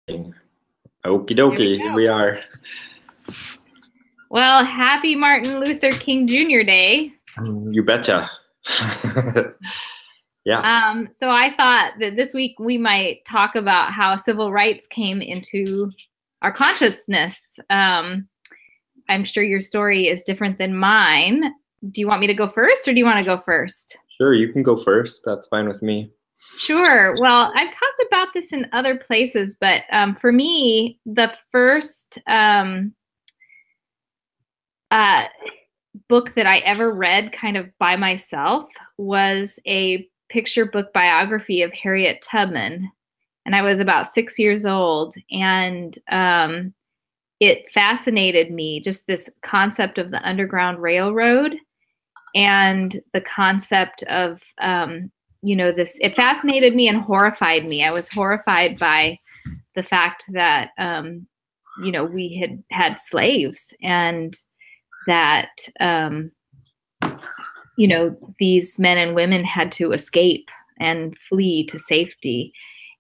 Okie Here we dokie, here go. we are. Well, happy Martin Luther King Jr. Day. You betcha. Yeah. So I thought that this week we might talk about how civil rights came into our consciousness. I'm sure your story is different than mine. Do you want me to go first, or do you want to go first? Sure, you can go first. That's fine with me. Sure. Well, I've talked about this in other places, but for me, the first book that I ever read kind of by myself was a picture book biography of Harriet Tubman. And I was about 6 years old. And it fascinated me, just this concept of the Underground Railroad and the concept of, this, it fascinated me and horrified me. I was horrified by the fact that, we had slaves, and that these men and women had to escape and flee to safety.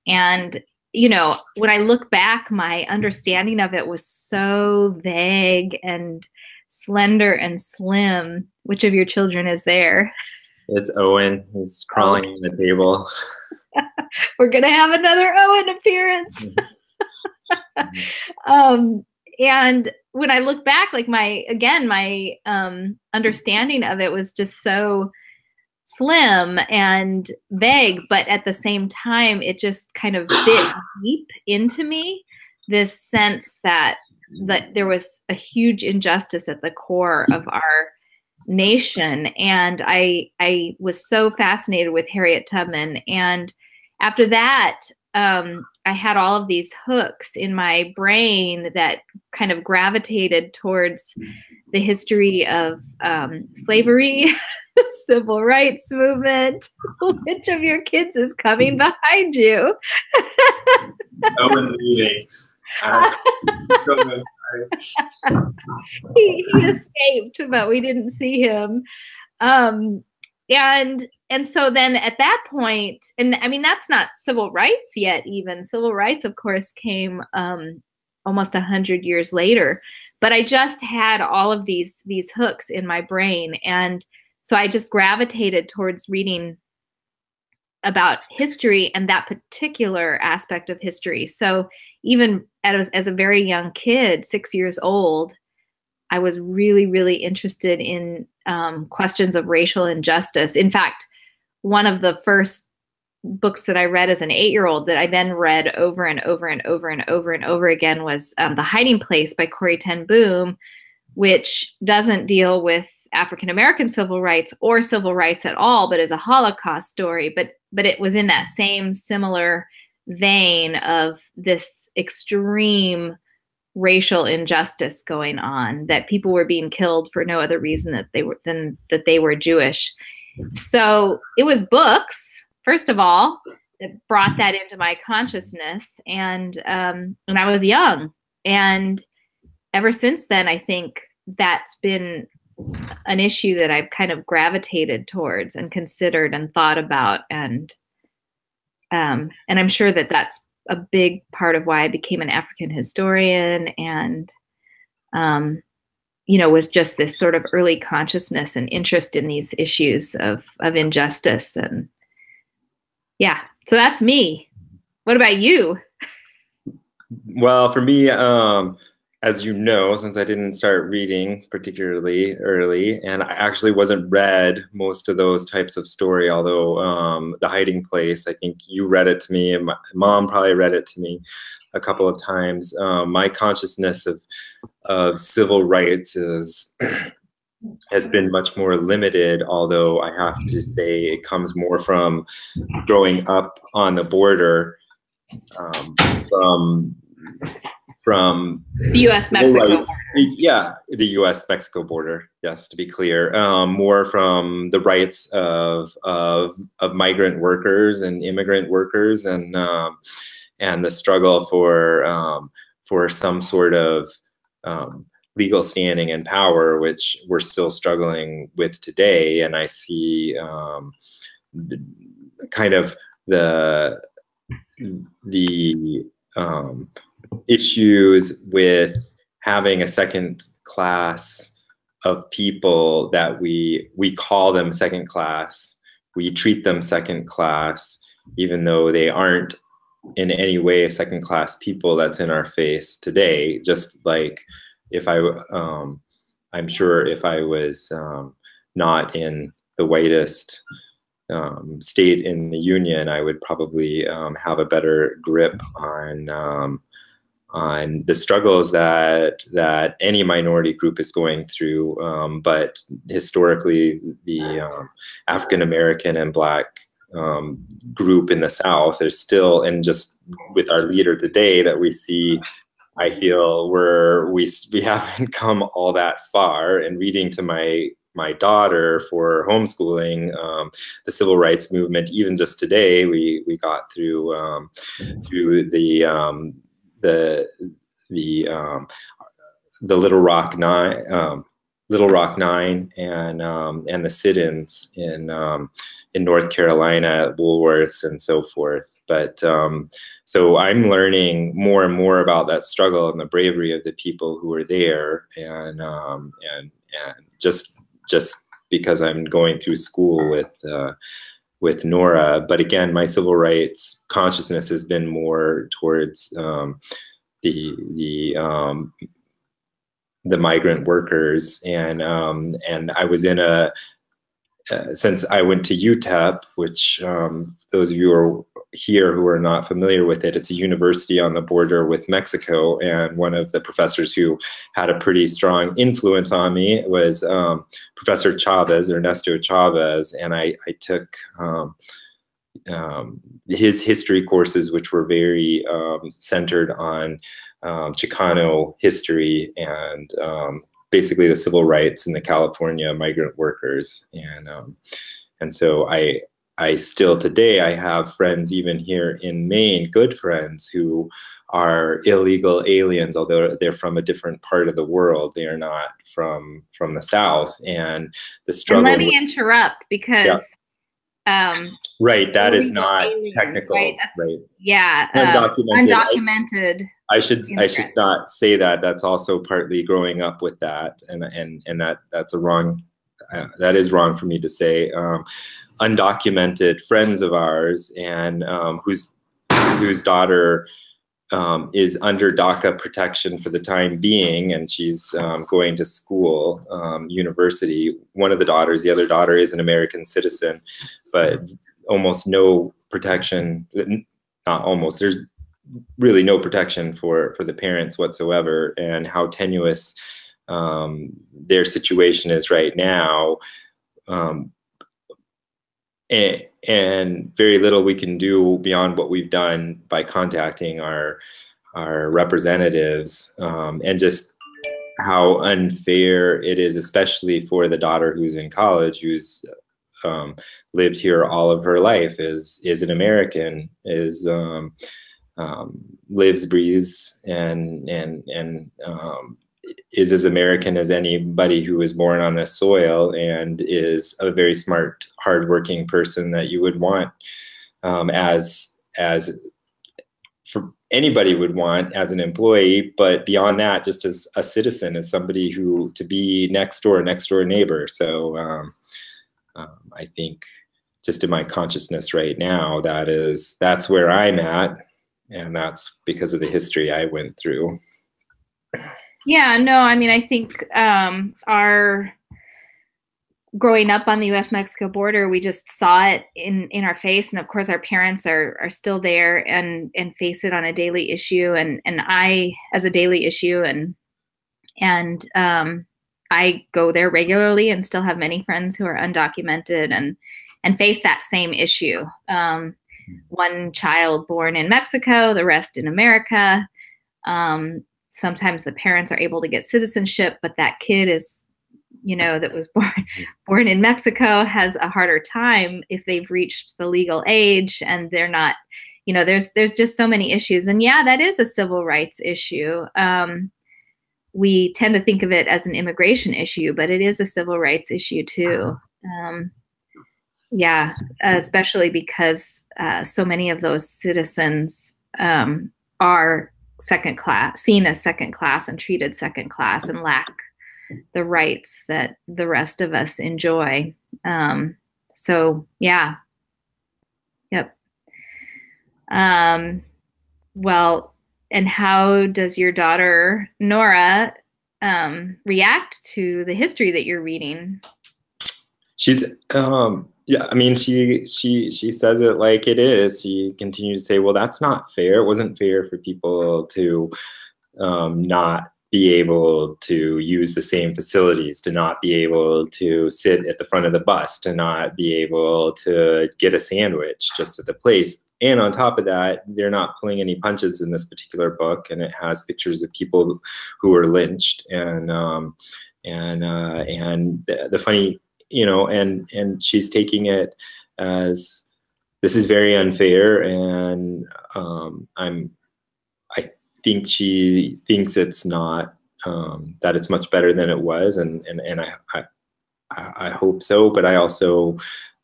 And when I look back, my understanding of it was so vague and slender and slim. Which of your children is there? It's Owen. He's crawling on the table. We're gonna have another Owen appearance. And when I look back, like my understanding of it was just so slim and vague, but at the same time, it just kind of bit deep into me, this sense that there was a huge injustice at the core of our nation. And I was so fascinated with Harriet Tubman. And after that, I had all of these hooks in my brain that kind of gravitated towards the history of slavery, civil rights movement. Which of your kids is coming behind you? Owen's leaving. He escaped, but we didn't see him. And so then at that point, and I mean, that's not civil rights yet. Even civil rights, of course, came almost 100 years later. But I just had all of these hooks in my brain, and so I just gravitated towards reading about history and that particular aspect of history. So even as a very young kid, 6 years old, I was really, really interested in questions of racial injustice. In fact, one of the first books that I read as an 8-year-old that I then read over and over and over and over and over again was The Hiding Place by Corrie ten Boom, which doesn't deal with African American civil rights or civil rights at all, but is a Holocaust story. But it was in that same similar vein of this extreme racial injustice going on, that people were being killed for no other reason than that they were Jewish. So it was books, first of all, that brought that into my consciousness. And when I was young, and ever since then, I think that's been an issue that I've kind of gravitated towards and considered and thought about. And I'm sure that that's a big part of why I became an African historian, and was just this sort of early consciousness and interest in these issues of injustice. And yeah, so that's me. What about you? Well, for me, as you know, since I didn't start reading particularly early, and I actually wasn't read most of those types of story, although The Hiding Place, I think you read it to me, and my mom probably read it to me a couple of times. My consciousness of civil rights has been much more limited, although I have to say it comes more from growing up on the border, from the U.S.-Mexico border. Yeah, the U.S.-Mexico border. Yes, to be clear, more from the rights of migrant workers and immigrant workers, and the struggle for some sort of legal standing and power, which we're still struggling with today. And I see kind of the issues with having a second class of people that we call them second class. We treat them second class, even though they aren't in any way second class people that's in our face today. Just like if I'm sure if I was not in the whitest state in the union, I would probably have a better grip on the struggles that any minority group is going through. But historically, the African American and Black group in the South is still, and just with our leader today that we see, I feel we haven't come all that far. And reading to my daughter for homeschooling, the civil rights movement, even just today, we got through the Little Rock Nine and the sit-ins in North Carolina at Woolworths and so forth. But so I'm learning more and more about that struggle and the bravery of the people who are there, and just because I'm going through school with Nora. But again, my civil rights consciousness has been more towards the migrant workers, and I was in since I went to UTEP, which those of you who are here who are not familiar with it, it's a university on the border with Mexico, and one of the professors who had a pretty strong influence on me was Professor Chavez, Ernesto Chavez, and I took his history courses, which were very centered on Chicano history and basically the civil rights and the California migrant workers. And so I still today, I have friends even here in Maine, good friends who are illegal aliens, although they're from a different part of the world. They are not from the South. And the struggle. And let me interrupt because right, that is not aliens, technical. Right? Right. Yeah. Undocumented. I should not say that. That's also partly growing up with that, and that's a wrong. That is wrong for me to say. Undocumented friends of ours, and whose daughter is under DACA protection for the time being, and she's going to school, university. One of the daughters, the other daughter, is an American citizen, but almost no protection. Not almost. There's really no protection for the parents whatsoever, and how tenuous their situation is right now. And very little we can do beyond what we've done by contacting our representatives, and just how unfair it is, especially for the daughter who's in college, who's lived here all of her life, is an American, lives, breathes, and is as American as anybody who was born on this soil, and is a very smart, hardworking person that you would want, as for anybody would want as an employee, but beyond that, just as a citizen, as somebody who to be next door neighbor. So I think just in my consciousness right now, that's where I'm at, and that's because of the history I went through. Yeah, no, I mean, I think our growing up on the U.S.-Mexico border, we just saw it in our face, and of course, our parents are still there and face it on a daily issue, and I as a daily issue, and I go there regularly and still have many friends who are undocumented and face that same issue. One child born in Mexico, the rest in America. Sometimes the parents are able to get citizenship, but that kid is, that was born in Mexico has a harder time if they've reached the legal age, and they're not, there's just so many issues. And yeah, that is a civil rights issue. We tend to think of it as an immigration issue, but it is a civil rights issue too. Yeah, especially because so many of those citizens are second class, seen as second class and treated second class and lack the rights that the rest of us enjoy. So yeah, yep. Well, and how does your daughter Nora react to the history that you're reading? She's yeah, I mean, she says it like it is. She continues to say, well, that's not fair. It wasn't fair for people to not be able to use the same facilities, to not be able to sit at the front of the bus, to not be able to get a sandwich just at the place. And on top of that, they're not pulling any punches in this particular book, and it has pictures of people who were lynched. And the funny, you know, and she's taking it as this is very unfair, and I think she thinks it's not, that it's much better than it was, and I hope so. But I also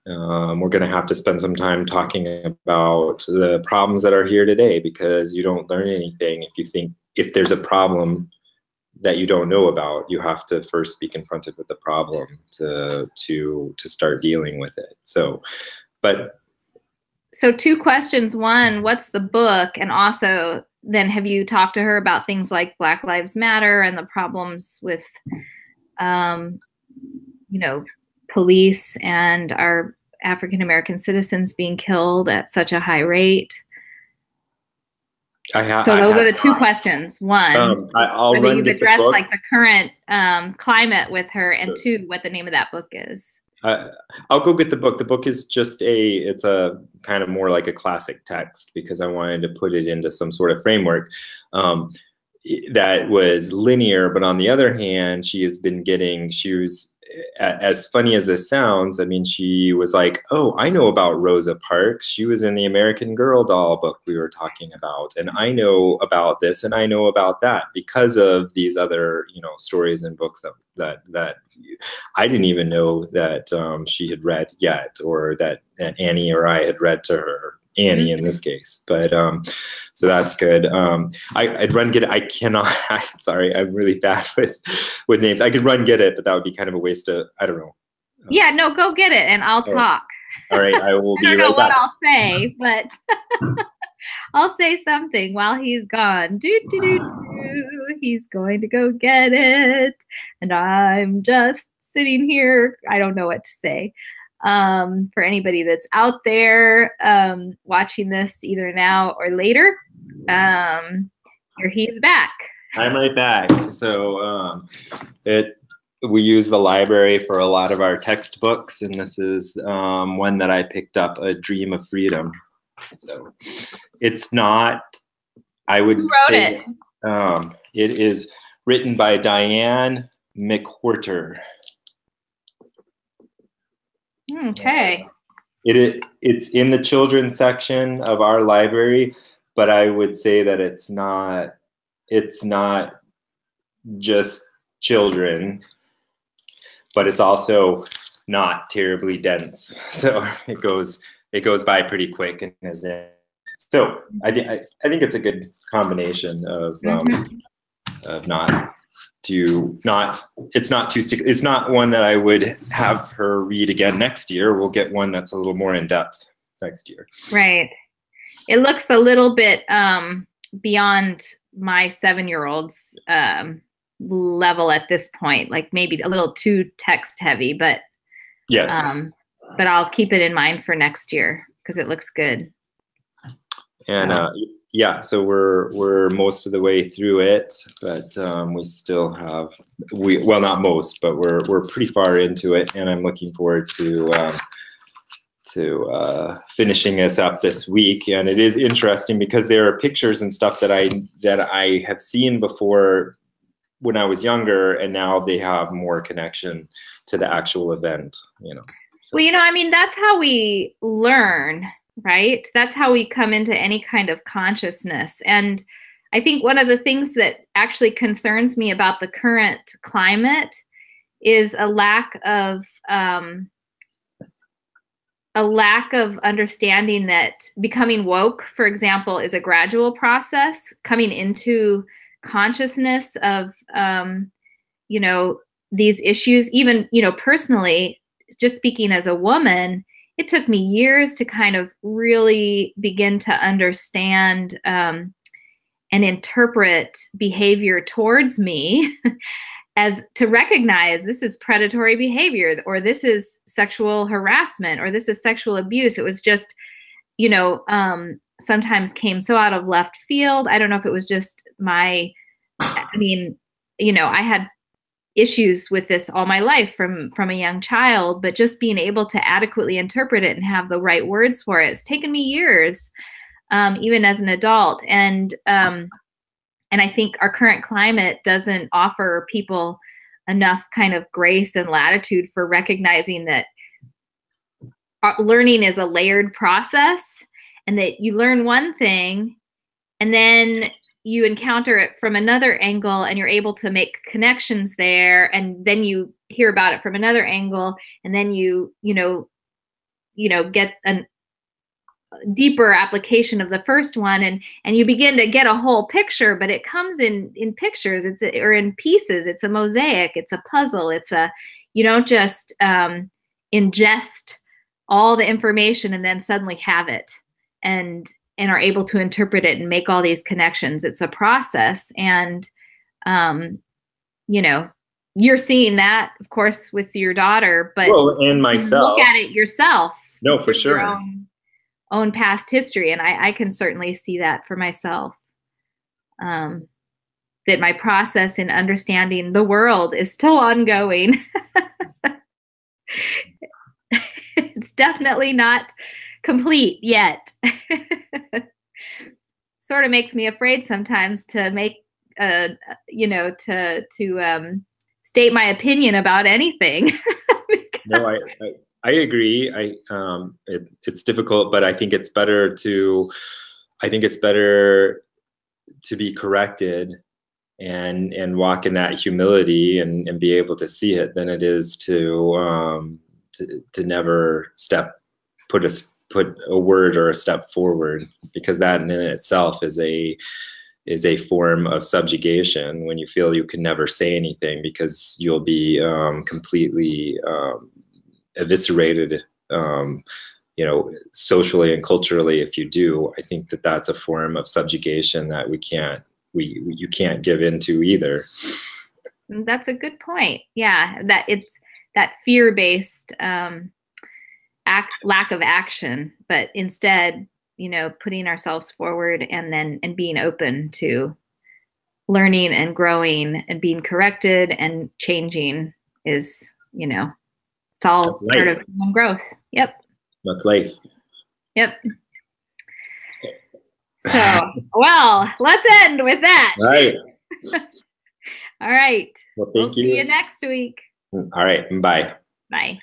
we're going to have to spend some time talking about the problems that are here today, because you don't learn anything if there's a problem that you don't know about. You have to first be confronted with the problem to start dealing with it. So two questions. One, what's the book? And also, then have you talked to her about things like Black Lives Matter and the problems with, police and our African-American citizens being killed at such a high rate? So those are the two questions. One, whether you've addressed like the current climate with her, and two, what the name of that book is. I'll go get the book. The book is just it's a kind of more like a classic text, because I wanted to put it into some sort of framework that was linear. But on the other hand, she was, as funny as this sounds, I mean, she was like, oh, I know about Rosa Parks. She was in the American Girl doll book we were talking about. And I know about this and I know about that because of these other, stories and books that I didn't even know that she had read yet, or that Annie or I had read to her. Annie in this case, but so that's good. I'd run get it. I cannot. Sorry, I'm really bad with names. I could run get it, but that would be kind of a waste of. I don't know. Yeah, no, go get it, and I'll talk. All right, I will be I don't right know back. what I'll say, but I'll say something while he's gone. He's going to go get it, and I'm just sitting here. I don't know what to say. For anybody that's out there watching this either now or later, here he's back. I'm right back. So we use the library for a lot of our textbooks, and this is one that I picked up, A Dream of Freedom. So it's not, I would say, it is written by Diane McWhorter. Okay. It's in the children's section of our library, but I would say that it's not just children, but it's also not terribly dense. So it goes by pretty quick, and so I think it's a good combination of it's not one that I would have her read again next year. We'll get one that's a little more in depth next year. Right. It looks a little bit beyond my 7-year-old's level at this point, like maybe a little too text heavy, but yes. But I'll keep it in mind for next year because it looks good. And yeah, so we're most of the way through it, but we still have well, not most, but we're pretty far into it, and I'm looking forward to finishing this up this week. And it is interesting because there are pictures and stuff that I have seen before when I was younger, and now they have more connection to the actual event, So. Well, I mean, that's how we learn. Right? That's how we come into any kind of consciousness. And I think one of the things that actually concerns me about the current climate is a lack of a lack of understanding that becoming woke, for example, is a gradual process. Coming into consciousness of, you know, these issues, even, you know, personally, just speaking as a woman, it took me years to kind of really begin to understand and interpret behavior towards me as to recognize this is predatory behavior, or this is sexual harassment, or this is sexual abuse. It was just, you know, sometimes came so out of left field. I don't know if it was just I mean, you know, I had issues with this all my life from a young child, but just being able to adequately interpret it and have the right words for it, it's taken me years, even as an adult. And I think our current climate doesn't offer people enough kind of grace and latitude for recognizing that learning is a layered process, and that you learn one thing and then you encounter it from another angle and you're able to make connections there, and then you hear about it from another angle, and then you get a deeper application of the first one, and you begin to get a whole picture. But it comes in pictures, or in pieces. It's a mosaic, it's a puzzle. You don't just ingest all the information and then suddenly have it and are able to interpret it and make all these connections. It's a process. And you know, you're seeing that, of course, with your daughter, but and myself, look at it yourself. No, for sure. Your own past history. And I can certainly see that for myself, that my process in understanding the world is still ongoing. It's definitely not complete yet. Sort of makes me afraid sometimes to make, to state my opinion about anything. No, I agree. It's difficult, but I think it's better to be corrected and walk in that humility and be able to see it than it is to never put a word or a step forward, because that in itself is a form of subjugation, when you feel you can never say anything because you'll be completely eviscerated, socially and culturally if you do. I think that that's a form of subjugation that you can't give into either. That's a good point. Yeah, that it's that fear-based lack of action, but instead, putting ourselves forward and being open to learning and growing and being corrected and changing is, it's all part of human growth. Yep. That's life. Yep. So, well, let's end with that. All right. All right. Well, thank you. See you next week. All right. Bye. Bye.